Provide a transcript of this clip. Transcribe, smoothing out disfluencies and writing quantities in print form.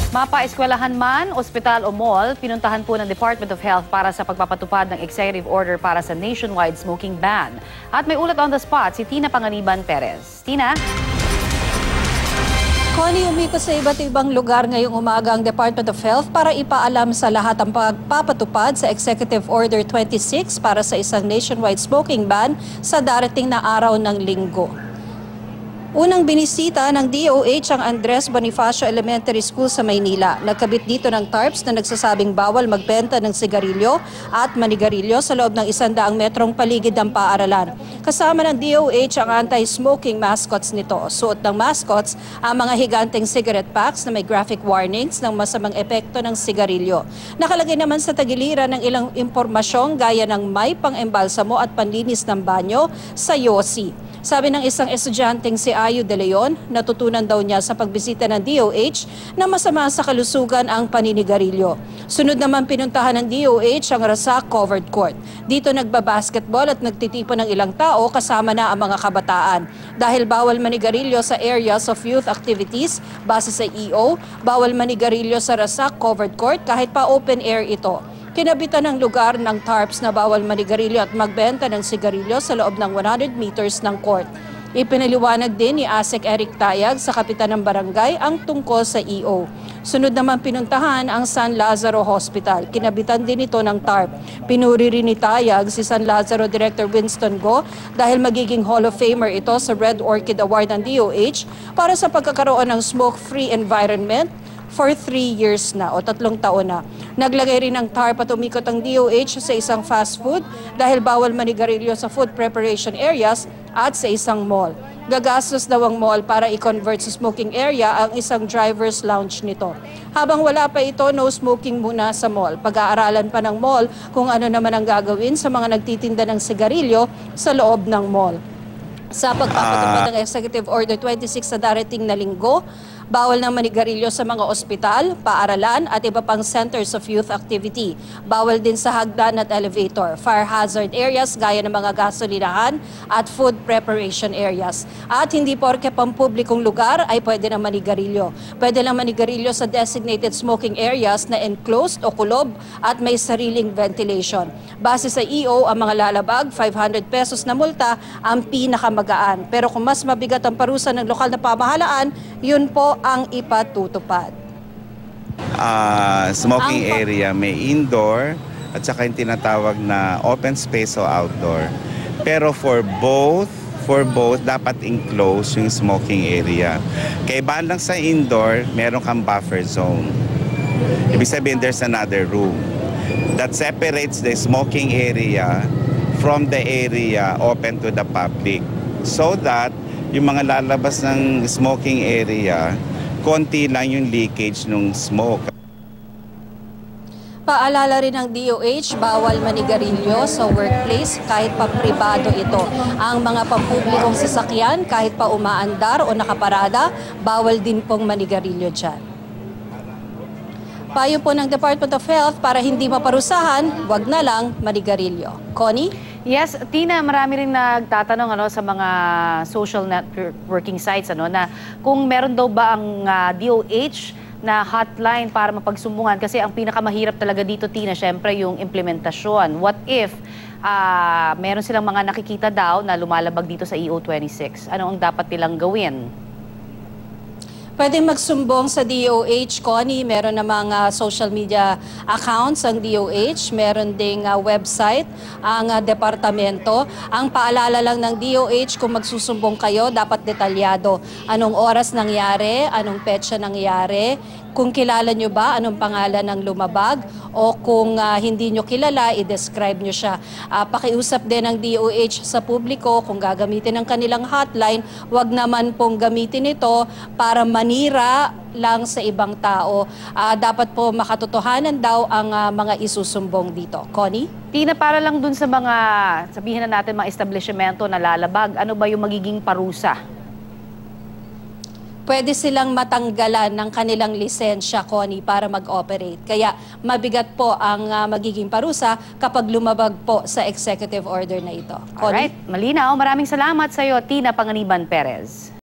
Mapa-eskwelahan man, ospital o mall, pinuntahan po ng Department of Health para sa pagpapatupad ng executive order para sa nationwide smoking ban. At may ulat on the spot si Tina Panganiban Perez. Tina? Connie, umikot sa iba't ibang lugar ngayong umaga ang Department of Health para ipaalam sa lahat ang pagpapatupad sa Executive Order 26 para sa isang nationwide smoking ban sa darating na araw ng Linggo. Unang binisita ng DOH ang Andres Bonifacio Elementary School sa Maynila. Nagkabit dito ng tarps na nagsasabing bawal magbenta ng sigarilyo at manigarilyo sa loob ng 100 metrong paligid ng paaralan. Kasama ng DOH ang anti-smoking mascots nito. Suot ng mascots ang mga higanteng cigarette packs na may graphic warnings ng masamang epekto ng sigarilyo. Nakalagay naman sa tagiliran ng ilang impormasyon gaya ng may pang-embalsamo at panlinis ng banyo sa Yossi. Sabi ng isang estudyanteng si Ayu De Leon, natutunan daw niya sa pagbisita ng DOH na masama sa kalusugan ang paninigarilyo. Sunod naman pinuntahan ng DOH ang Rasak Covered Court. Dito nagbabasketball at nagtitipon ng ilang tao kasama na ang mga kabataan. Dahil bawal manigarilyo sa areas of youth activities, base sa EO, bawal manigarilyo sa Rasak Covered Court kahit pa open air ito. Kinabitan ng lugar ng tarps na bawal manigarilyo at magbenta ng sigarilyo sa loob ng 100 meters ng court. Ipinaliwanag din ni ASEC Eric Tayag sa kapitan ng barangay ang tungkol sa EO. Sunod naman pinuntahan ang San Lazaro Hospital. Kinabitan din ito ng tarp. Pinuri rin ni Tayag si San Lazaro Director Winston Go dahil magiging Hall of Famer ito sa Red Orchid Award ng DOH para sa pagkakaroon ng smoke-free environment for 3 years na o 3 taon na. Naglagay rin ng tarp at umikot ang DOH sa isang fast food dahil bawal manigarilyo sa food preparation areas at sa isang mall. Gagastos daw ang mall para i-convert sa smoking area ang isang driver's lounge nito. Habang wala pa ito, no smoking muna sa mall. Pag-aaralan pa ng mall kung ano naman ang gagawin sa mga nagtitinda ng sigarilyo sa loob ng mall. Sa pagpapatupad ng Executive Order 26 sa darating na Linggo, bawal ng manigarilyo sa mga ospital, paaralan at iba pang centers of youth activity. Bawal din sa hagdan at elevator, fire hazard areas gaya ng mga gasolinahan at food preparation areas. At hindi porke pampublikong lugar ay pwede na manigarilyo. Pwede lang manigarilyo sa designated smoking areas na enclosed o kulob at may sariling ventilation. Base sa EO, ang mga lalabag, 500 pesos na multa ang pinakamagaan. Pero kung mas mabigat ang parusa ng lokal na pamahalaan, yun po ang ipatutupad. Smoking area may indoor at saka yung tinatawag na open space o outdoor. Pero for both dapat enclose yung smoking area. Kaya lang sa indoor, meron kang buffer zone. Ibig sabihin there's another room that separates the smoking area from the area open to the public. So that yung mga lalabas ng smoking area, konti lang yung leakage ng smoke. Paalala rin ng DOH, bawal manigarilyo sa workplace kahit pa pribado ito. Ang mga pampublikong sasakyan kahit pa umaandar o nakaparada, bawal din pong manigarilyo dyan. Payo po ng Department of Health para hindi maparusahan, wag na lang manigarilyo. Connie? Yes, Tina, marami rin nagtatanong sa mga social networking sites na kung meron daw ba ang DOH na hotline para mapagsumbungan kasi ang pinakamahirap talaga dito, Tina, syempre yung implementasyon. What if meron silang mga nakikita daw na lumalabag dito sa EO26? Ano ang dapat nilang gawin? Pwede magsumbong sa DOH, Connie. Meron na mga social media accounts ang DOH. Meron ding website ang departamento. Ang paalala lang ng DOH, kung magsusumbong kayo, dapat detalyado. Anong oras nangyari, anong petsa nangyari, kung kilala nyo ba, anong pangalan ng lumabag, o kung hindi nyo kilala, i-describe nyo siya. Pakiusap din ng DOH sa publiko, kung gagamitin ang kanilang hotline, wag naman pong gamitin ito para manira lang sa ibang tao. Dapat po makatotohanan daw ang mga isusumbong dito. Connie? Tina, para lang dun sa mga, sabihin na natin, mga establishmento na lalabag, ano ba yung magiging parusa? Pwede silang matanggalan ng kanilang lisensya, Connie, para mag-operate. Kaya mabigat po ang magiging parusa kapag lumabag po sa executive order na ito. Connie? Alright, malinaw. Maraming salamat sa iyo, Tina Panganiban Perez.